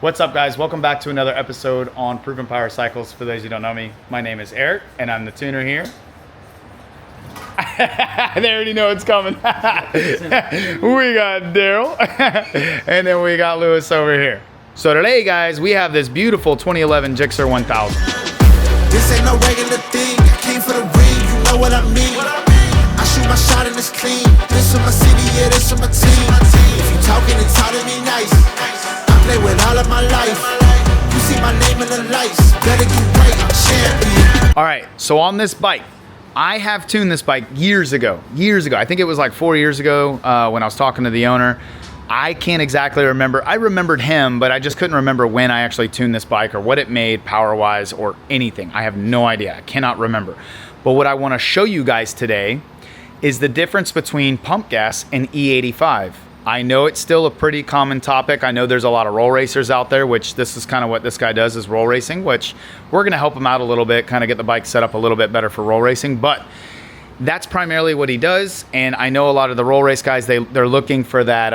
What's up, guys? Welcome back to another episode on Proven Power Cycles. For those who don't know me, my name is Eric and I'm the tuner here. They already know it's coming. We got Daryl and then we got Lewis over here. So today, guys, we have this beautiful 2011 GSX-R1000. This ain't no regular thing. I came for the ring, you know what I mean. I shoot my shot and it's clean. This for my city, yeah, this for my team. If you talking and talking me nice, I play with all of my life. You see my name in the lights, better get right, I'm champion. All right, so on this bike, I have tuned this bike years ago. I think it was like 4 years ago when I was talking to the owner. I can't exactly remember. I remembered him, but I just couldn't remember when I actually tuned this bike or what it made power-wise or anything. I have no idea. I cannot remember. But what I want to show you guys today is the difference between pump gas and E85. I know it's still a pretty common topic. I know there's a lot of roll racers out there, which this is kind of what this guy does, is roll racing, which we're going to help him out a little bit, kind of get the bike set up a little bit better for roll racing. But that's primarily what he does, and I know a lot of the roll race guys, they're looking for that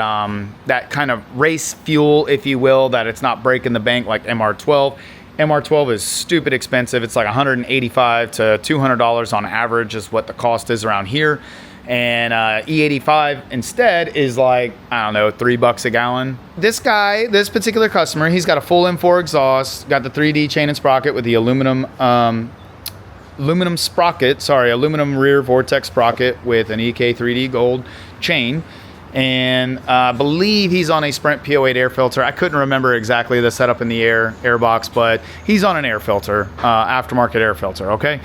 that kind of race fuel, if you will, that it's not breaking the bank like MR12. MR12 is stupid expensive. It's like $185 to $200 on average is what the cost is around here. And E85 instead is like, I don't know, $3 a gallon. This guy, this particular customer, he's got a full M4 exhaust, got the 3D chain and sprocket with the aluminum rear vortex sprocket with an EK 3D gold chain. And I believe he's on a Sprint P08 air filter. I couldn't remember exactly the setup in the air box, but he's on an air filter, aftermarket air filter, okay?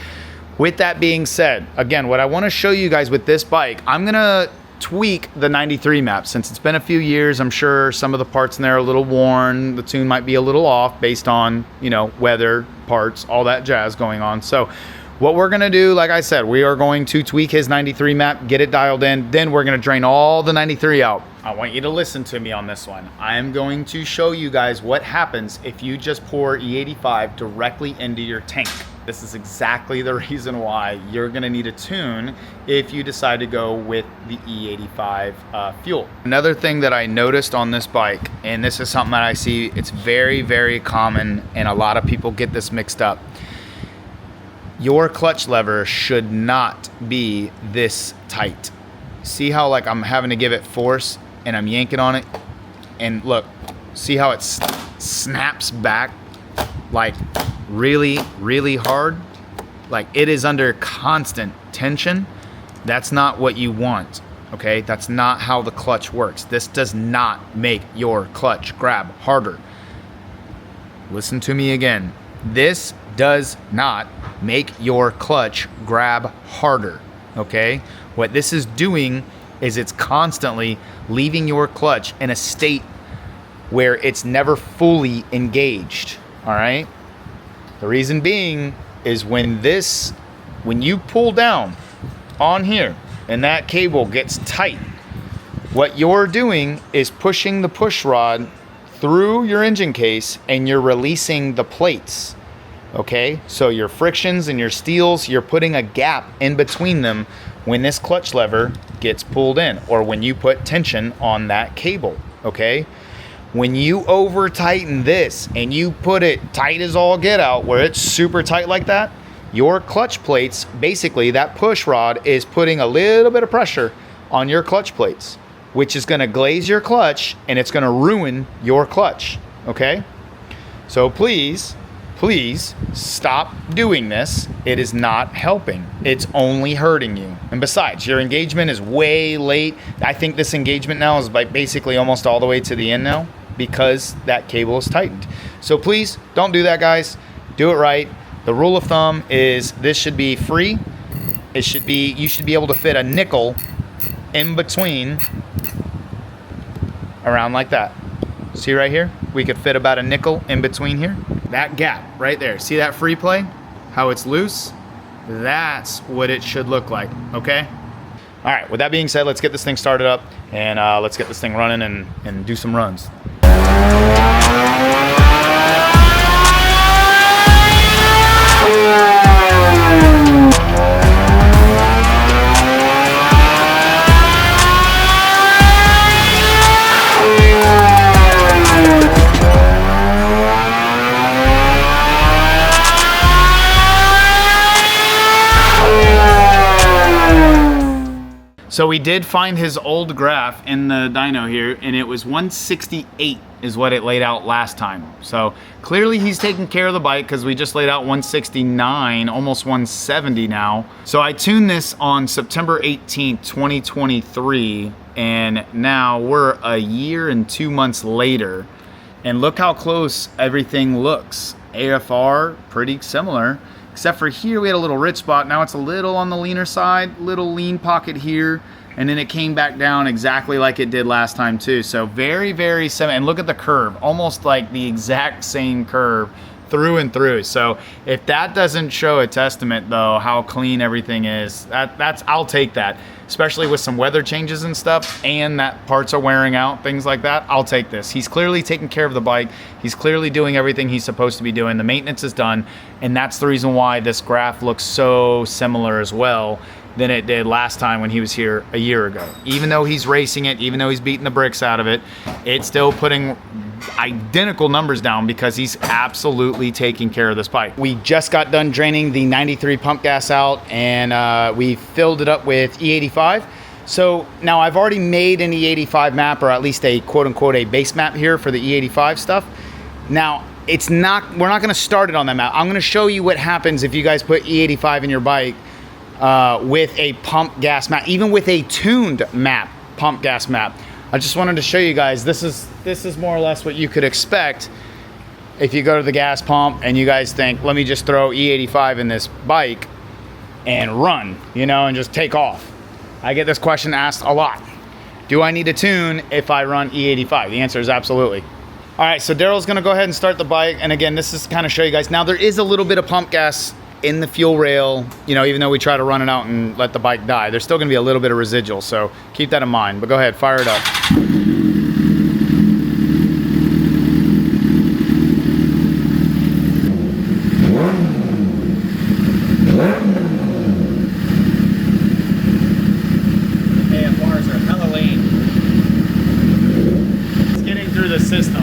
With that being said, again, what I want to show you guys with this bike, I'm going to tweak the 93 map. Since it's been a few years, I'm sure some of the parts in there are a little worn. The tune might be a little off based on, you know, weather, parts, all that jazz going on. So what we're going to do, like I said, we are going to tweak his 93 map, get it dialed in, then we're going to drain all the 93 out. I want you to listen to me on this one. I am going to show you guys what happens if you just pour E85 directly into your tank. This is exactly the reason why you're going to need a tune if you decide to go with the E85 fuel. Another thing that I noticed on this bike, and this is something that I see, it's very, very common, and a lot of people get this mixed up. Your clutch lever should not be this tight. See how like I'm having to give it force and I'm yanking on it, and look, see how it snaps back like really, really hard? Like it is under constant tension. That's not what you want, okay? That's not how the clutch works. This does not make your clutch grab harder. Listen to me again. This does not make your clutch grab harder, okay? What this is doing is it's constantly leaving your clutch in a state where it's never fully engaged, all right? The reason being is when you pull down on here and that cable gets tight, what you're doing is pushing the push rod through your engine case and you're releasing the plates. Okay, so your frictions and your steels, you're putting a gap in between them when this clutch lever gets pulled in or when you put tension on that cable, okay? When you over tighten this and you put it tight as all get out where it's super tight like that, your clutch plates, basically that push rod is putting a little bit of pressure on your clutch plates, which is gonna glaze your clutch and it's gonna ruin your clutch, okay? So please stop doing this. It is not helping. It's only hurting you. And besides, your engagement is way late. I think this engagement now is like basically almost all the way to the end now because that cable is tightened. So please don't do that, guys. Do it right. The rule of thumb is this should be free. You should be able to fit a nickel in between around like that. See right here? We could fit about a nickel in between here. That gap right there, see that free play? How it's loose? That's what it should look like, okay? All right, with that being said, let's get this thing started up and let's get this thing running and do some runs. So we did find his old graph in the dyno here, and it was 168 is what it laid out last time. So clearly he's taking care of the bike, because we just laid out 169, almost 170 now. So I tuned this on September 18th, 2023, and now we're a year and 2 months later, and look how close everything looks. AFR, pretty similar. Except for here, we had a little rich spot. Now it's a little on the leaner side, little lean pocket here, and then it came back down exactly like it did last time too. So very, very similar. And look at the curve, almost like the exact same curve through and through. So if that doesn't show a testament though, how clean everything is, I'll take that. Especially with some weather changes and stuff, and that parts are wearing out, things like that, I'll take this. He's clearly taking care of the bike. He's clearly doing everything he's supposed to be doing. The maintenance is done, and that's the reason why this graph looks so similar as well than it did last time when he was here a year ago. Even though he's racing it, even though he's beating the bricks out of it, it's still putting identical numbers down because he's absolutely taking care of this bike. We just got done draining the 93 pump gas out, and we filled it up with E85. So now I've already made an E85 map, or at least a quote-unquote a base map here for the E85 stuff. Now we're not going to start it on that map. I'm going to show you what happens if you guys put E85 in your bike with a pump gas map, even with a tuned map, pump gas map. I just wanted to show you guys, this is more or less what you could expect if you go to the gas pump and you guys think, let me just throw E85 in this bike and run, you know, and just take off. I get this question asked a lot. Do I need to tune if I run E85? The answer is absolutely. All right, so Daryl's gonna go ahead and start the bike. And again, this is to kind of show you guys. Now there is a little bit of pump gas in the fuel rail, you know, even though we try to run it out and let the bike die, there's still gonna be a little bit of residual, so keep that in mind. But go ahead, fire it up. AFRs are hella lean. It's getting through the system.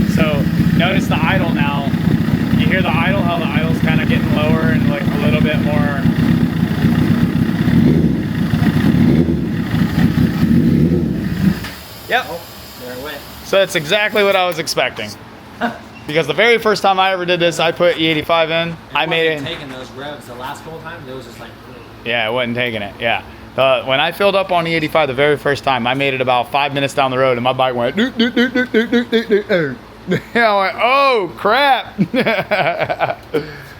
So notice the idle now. You hear the idle, how the idle's kind of getting lower and like a little bit more. Yep. Oh, there it went. So that's exactly what I was expecting. Because the very first time I ever did this, I put E85 in. I made it. Taking those revs the last couple times, it was just like. Yeah, it wasn't taking it. Yeah. When I filled up on E85 the very first time, I made it about 5 minutes down the road, and my bike went. Yeah, I went, oh crap.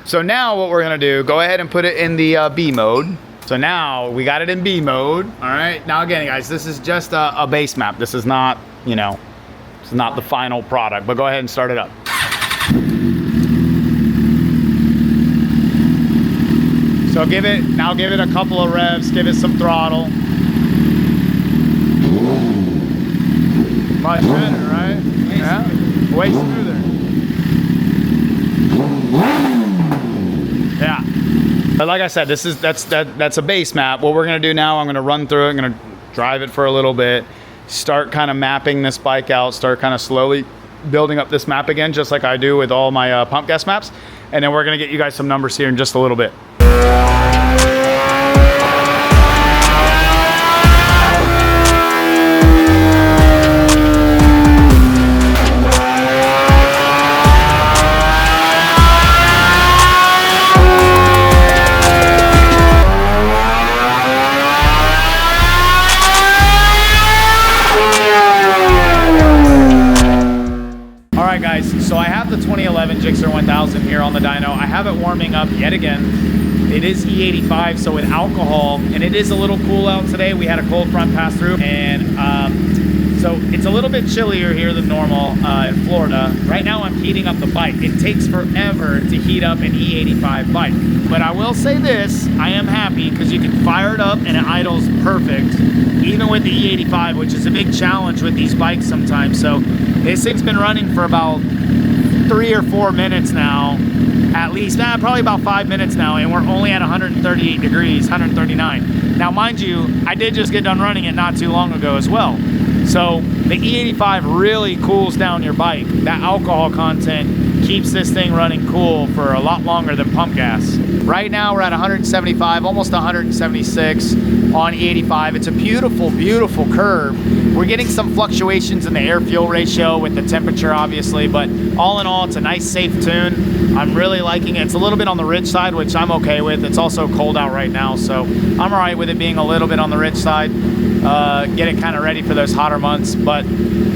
So now what we're gonna do, go ahead and put it in the B mode. So now we got it in B mode. All right, now again guys, this is just a base map. This is not, you know, it's not the final product, but go ahead and start it up. So give it a couple of revs, give it some throttle. Much better, right? Yeah. Way smoother. Yeah. But like I said, that's a base map. What we're gonna do now, I'm gonna run through it, I'm gonna drive it for a little bit, start kind of mapping this bike out, start kind of slowly building up this map again, just like I do with all my pump gas maps. And then we're gonna get you guys some numbers here in just a little bit. So I have the 2011 GSX-R1000 here on the dyno. I have it warming up yet again. It is E85, so with alcohol, and it is a little cool out today. We had a cold front pass through, and so it's a little bit chillier here than normal in Florida. Right now I'm heating up the bike. It takes forever to heat up an E85 bike. But I will say this, I am happy because you can fire it up and it idles perfect, even with the E85, which is a big challenge with these bikes sometimes. So this thing's been running for about 3 or 4 minutes now, at least, probably about 5 minutes now, and we're only at 138 degrees, 139. Now, mind you, I did just get done running it not too long ago as well. So the E85 really cools down your bike. That alcohol content keeps this thing running cool for a lot longer than pump gas. Right now we're at 175, almost 176 on E85. It's a beautiful, beautiful curve. We're getting some fluctuations in the air-fuel ratio with the temperature, obviously, but all in all, it's a nice, safe tune. I'm really liking it. It's a little bit on the rich side, which I'm okay with. It's also cold out right now, so I'm all right with it being a little bit on the rich side. Get it kind of ready for those hotter months, but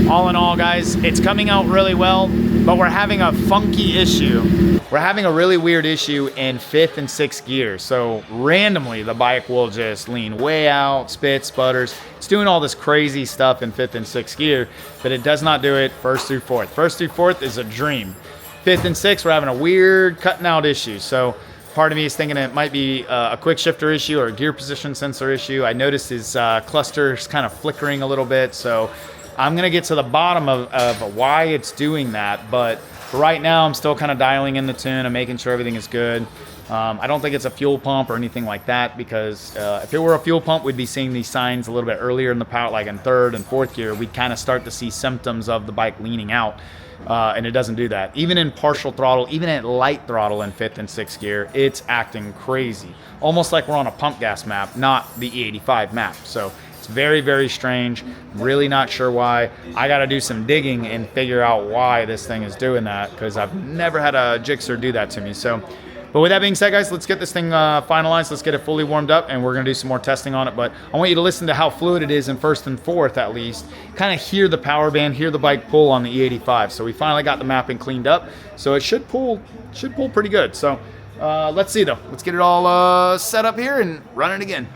all in all, guys, it's coming out really well, but we're having a funky issue. We're having a really weird issue in 5th and 6th gear. So randomly, the bike will just lean way out, spit, sputters. It's doing all this crazy stuff in 5th and 6th gear, but it does not do it 1st through 4th. 1st through 4th is a dream. 5th and 6th, we're having a weird cutting out issue. So part of me is thinking it might be a quick shifter issue or a gear position sensor issue. I noticed his cluster's kind of flickering a little bit, so I'm gonna get to the bottom of why it's doing that, but right now I'm still kind of dialing in the tune and making sure everything is good. I don't think it's a fuel pump or anything like that, because if it were a fuel pump, we'd be seeing these signs a little bit earlier in the power, like in 3rd and 4th gear. We'd kind of start to see symptoms of the bike leaning out, and it doesn't do that. Even in partial throttle, even at light throttle in 5th and 6th gear, it's acting crazy. Almost like we're on a pump gas map, not the E85 map. So it's very, very strange. Really not sure why. I got to do some digging and figure out why this thing is doing that, because I've never had a Gixxer do that to me. So, but with that being said, guys, let's get this thing finalized. Let's get it fully warmed up, and we're going to do some more testing on it. But I want you to listen to how fluid it is in 1st and 4th, at least. Kind of hear the power band, hear the bike pull on the E85. So we finally got the mapping cleaned up. So it should pull pretty good. So let's see, though. Let's get it all set up here and run it again.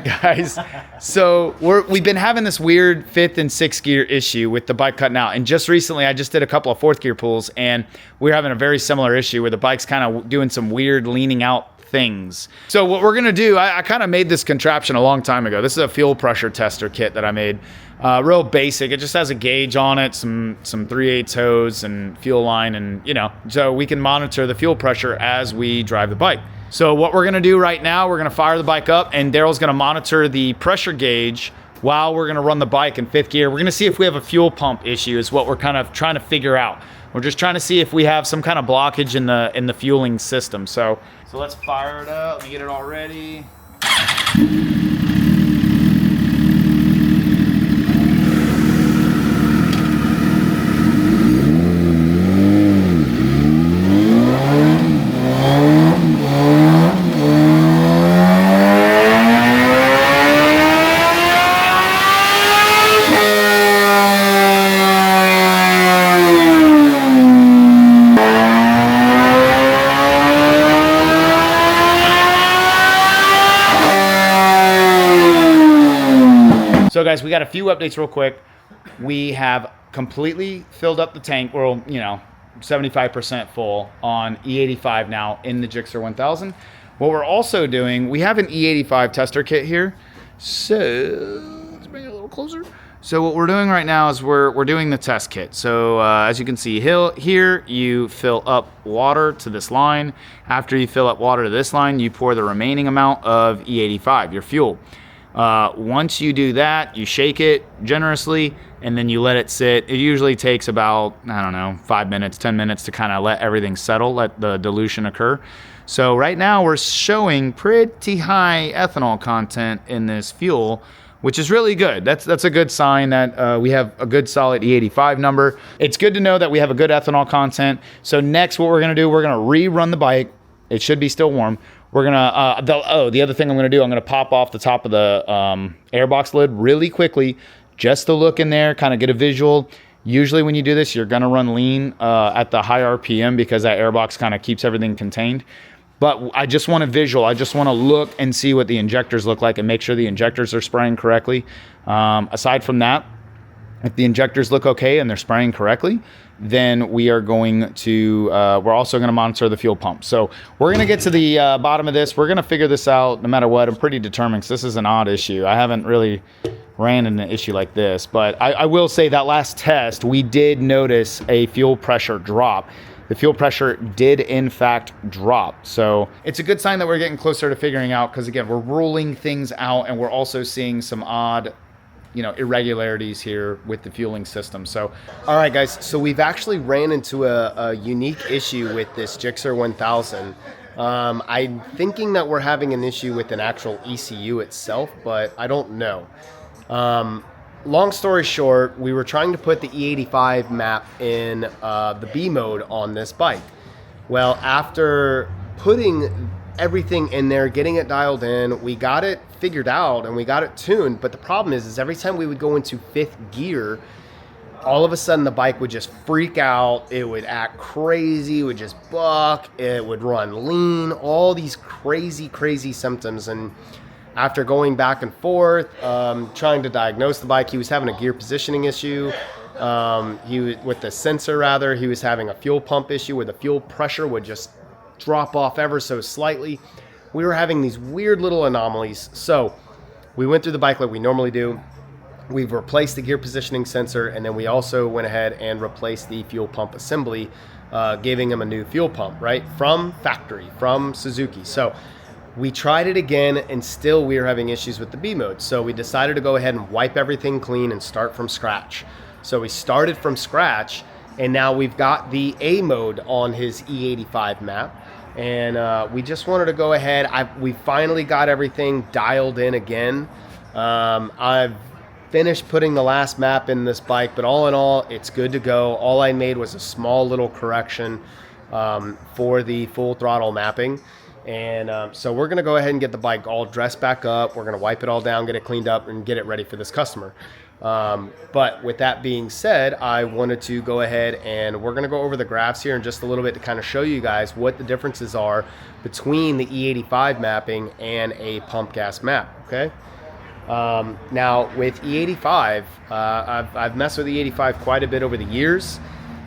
Guys, so we've been having this weird 5th and 6th gear issue with the bike cutting out, and just recently I just did a couple of 4th gear pulls, and we're having a very similar issue where the bike's kind of doing some weird leaning out things. So what we're gonna do, I kind of made this contraption a long time ago. This is a fuel pressure tester kit that I made, real basic. It just has a gauge on it, some 3/8 hose and fuel line, and so we can monitor the fuel pressure as we drive the bike. So what we're gonna do right now, we're gonna fire the bike up, and Daryl's gonna monitor the pressure gauge while we're gonna run the bike in 5th gear. We're gonna see if we have a fuel pump issue, is what we're kind of trying to figure out. We're just trying to see if we have some kind of blockage in the fueling system. So let's fire it up. Let me get it all ready. So guys, we got a few updates real quick. We have completely filled up the tank, or 75% full on E85 now in the Gixxer 1000. What we're also doing, we have an E85 tester kit here. So let's bring it a little closer. So what we're doing right now is we're doing the test kit. So as you can see here, you fill up water to this line. After you fill up water to this line, you pour the remaining amount of E85, your fuel. Once you do that, you shake it generously, and then you let it sit. It usually takes about, 5 minutes, 10 minutes to kind of let everything settle, let the dilution occur. So right now we're showing pretty high ethanol content in this fuel, which is really good. That's a good sign that we have a good solid E85 number. It's good to know that we have a good ethanol content. So next, what we're gonna do, we're gonna rerun the bike. It should be still warm. We're gonna, the other thing I'm gonna do, I'm gonna pop off the top of the airbox lid really quickly, just to look in there, kind of get a visual. Usually when you do this, you're gonna run lean at the high RPM because that airbox kind of keeps everything contained. But I just want a visual. I just want to look and see what the injectors look like and make sure the injectors are spraying correctly. Aside from that, if the injectors look okay and they're spraying correctly, then we are going to, we're also going to monitor the fuel pump. So we're going to get to the bottom of this. We're going to figure this out no matter what. I'm pretty determined because this is an odd issue. I haven't really ran in an issue like this, but I will say that last test, we did notice a fuel pressure drop. The fuel pressure did in fact drop. So it's a good sign that we're getting closer to figuring out, because again, we're ruling things out and we're also seeing some odd, you know, irregularities here with the fueling system. So, all right, guys. So we've actually ran into a unique issue with this GSX-R1000. I'm thinking that we're having an issue with an actual ECU itself, but I don't know. Long story short, we were trying to put the E85 map in the B mode on this bike. Well, after putting everything in there, getting it dialed in, we got it figured out and we got it tuned. But the problem is every time we would go into 5th gear, all of a sudden the bike would just freak out. It would act crazy. It would just buck. It would run lean. All these crazy symptoms. And after going back and forth, trying to diagnose the bike, he was having a gear positioning issue. With the sensor rather, he was having a fuel pump issue where the fuel pressure would just drop off ever so slightly. We were having these weird little anomalies. So we went through the bike like we normally do. We've replaced the gear positioning sensor, and then we also went ahead and replaced the fuel pump assembly, giving him a new fuel pump, right? From factory, from Suzuki. So we tried it again, and still we were having issues with the B mode. So we decided to go ahead and wipe everything clean and start from scratch. So we started from scratch, and now we've got the A mode on his E85 map. And we just wanted to go ahead. We finally got everything dialed in again. I've finished putting the last map in this bike, but all in all, it's good to go. All I made was a small little correction for the full throttle mapping. And so we're going to go ahead and get the bike all dressed back up. We're going to wipe it all down, get it cleaned up, and get it ready for this customer. But with that being said, I wanted to go ahead and we're going to go over the graphs here in just a little bit to kind of show you guys what the differences are between the E85 mapping and a pump gas map. Okay. Now with E85, I've messed with E85 quite a bit over the years.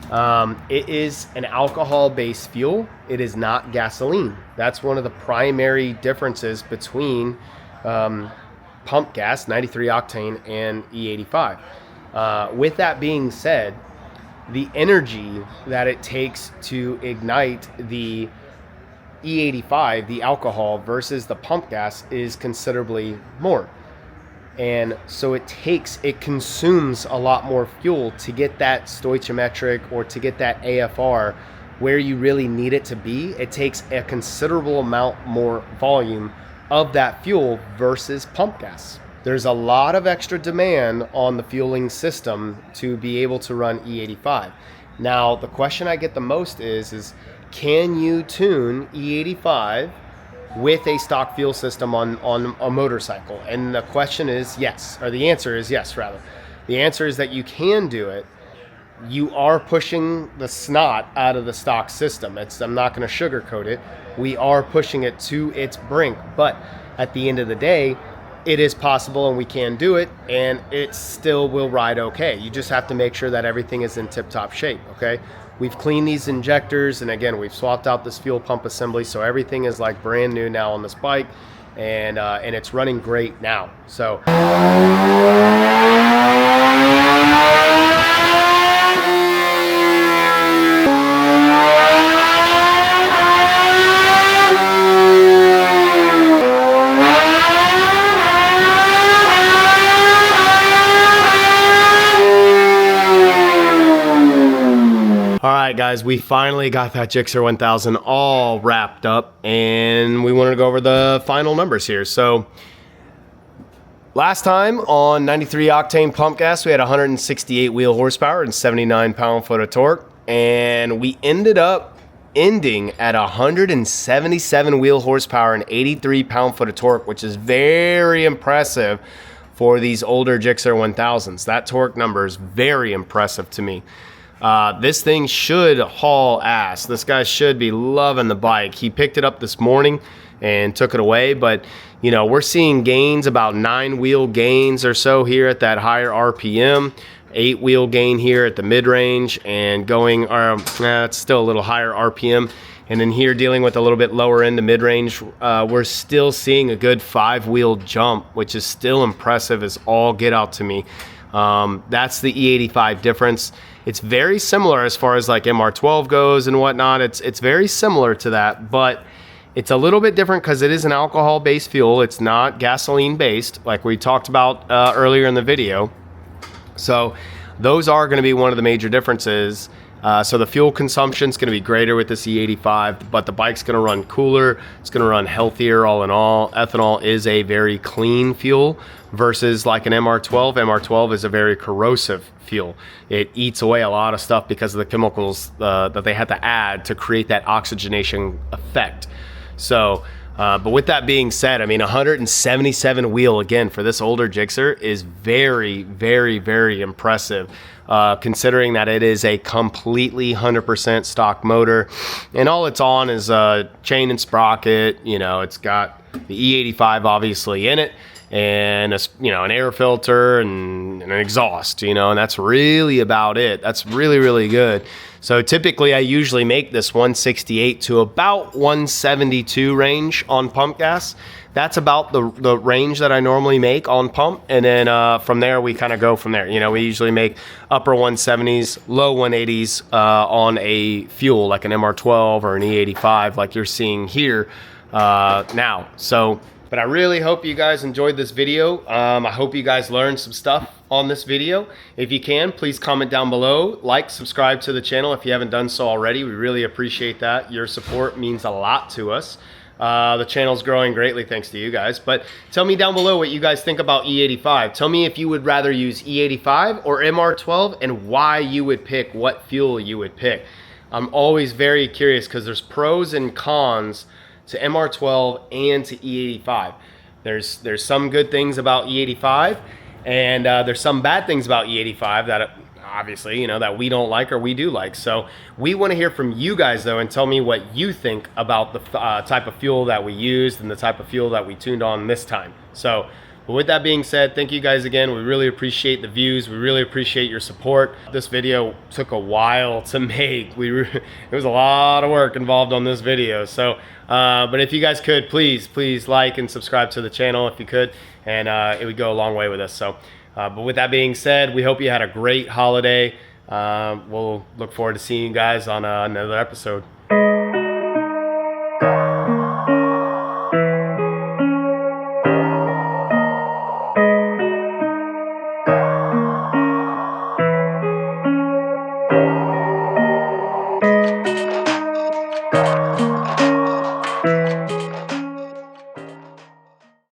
It is an alcohol-based fuel. It is not gasoline. That's one of the primary differences between pump gas, 93 octane, and E85. With that being said, the energy that it takes to ignite the E85, the alcohol, versus the pump gas is considerably more. And so it consumes a lot more fuel to get that stoichiometric or to get that AFR where you really need it to be. It takes a considerable amount more volume of that fuel versus pump gas. There's a lot of extra demand on the fueling system to be able to run E85. Now, the question I get the most is can you tune E85 with a stock fuel system on a motorcycle? And the question is yes, or the answer is yes, rather. The answer is that you can do it. You are pushing the snot out of the stock system. I'm not going to sugarcoat it. We are pushing it to its brink, but at the end of the day, it is possible and we can do it, and it still will ride okay. You just have to make sure that everything is in tip-top shape, okay? We've cleaned these injectors, and again, we've swapped out this fuel pump assembly, so everything is like brand new now on this bike, and it's running great now. So all right, guys, we finally got that GSX-R1000 all wrapped up, and we wanted to go over the final numbers here. So last time on 93 octane pump gas, we had 168 wheel horsepower and 79 pound-foot of torque, and we ended up at 177 wheel horsepower and 83 pound-foot of torque, which is very impressive for these older GSX-R1000s. That torque number is very impressive to me. This thing should haul ass. This guy should be loving the bike. He picked it up this morning and took it away, but you know, we're seeing gains, about 9-wheel gains or so here at that higher RPM, 8-wheel gain here at the mid-range, and going, it's still a little higher RPM. And then here, dealing with a little bit lower end to mid-range, we're still seeing a good 5-wheel jump, which is still impressive as all get out to me. That's the E85 difference. It's very similar as far as like MR12 goes and whatnot. It's very similar to that, but it's a little bit different because it is an alcohol-based fuel. It's not gasoline-based like we talked about earlier in the video. So those are going to be one of the major differences. So the fuel consumption is going to be greater with this E85, but the bike's going to run cooler. It's going to run healthier all in all. Ethanol is a very clean fuel versus like an MR12. MR12 is a very corrosive fuel. It eats away a lot of stuff because of the chemicals that they had to add to create that oxygenation effect. So, but with that being said, I mean, 177 wheel again for this older Gixxer is very, very, very impressive. Considering that it is a completely 100% stock motor, and all it's on is a chain and sprocket. You know, it's got the E85 obviously in it, and an air filter and an exhaust. You know, and that's really about it. That's really, really good. So typically I usually make this 168 to about 172 range on pump gas. That's about the range that I normally make on pump. And then from there, we kind of go from there. You know, we usually make upper 170s, low 180s on a fuel like an MR12 or an E85 like you're seeing here now. So, but I really hope you guys enjoyed this video. I hope you guys learned some stuff on this video. If you can, please comment down below, like, subscribe to the channel if you haven't done so already. We really appreciate that. Your support means a lot to us. The channel's growing greatly thanks to you guys. But tell me down below what you guys think about E85. Tell me if you would rather use E85 or MR12 and why you would pick, what fuel you would pick. I'm always very curious because there's pros and cons to MR12 and to E85. There's some good things about E85, and there's some bad things about E85 that obviously, you know, that we don't like or we do like. So we want to hear from you guys though, and tell me what you think about the type of fuel that we used and the type of fuel that we tuned on this time. So, but with that being said, thank you guys again. We really appreciate the views. We really appreciate your support. This video took a while to make. It was a lot of work involved on this video. So, but if you guys could, please like and subscribe to the channel if you could, and it would go a long way with us. So, but with that being said, we hope you had a great holiday. We'll look forward to seeing you guys on another episode.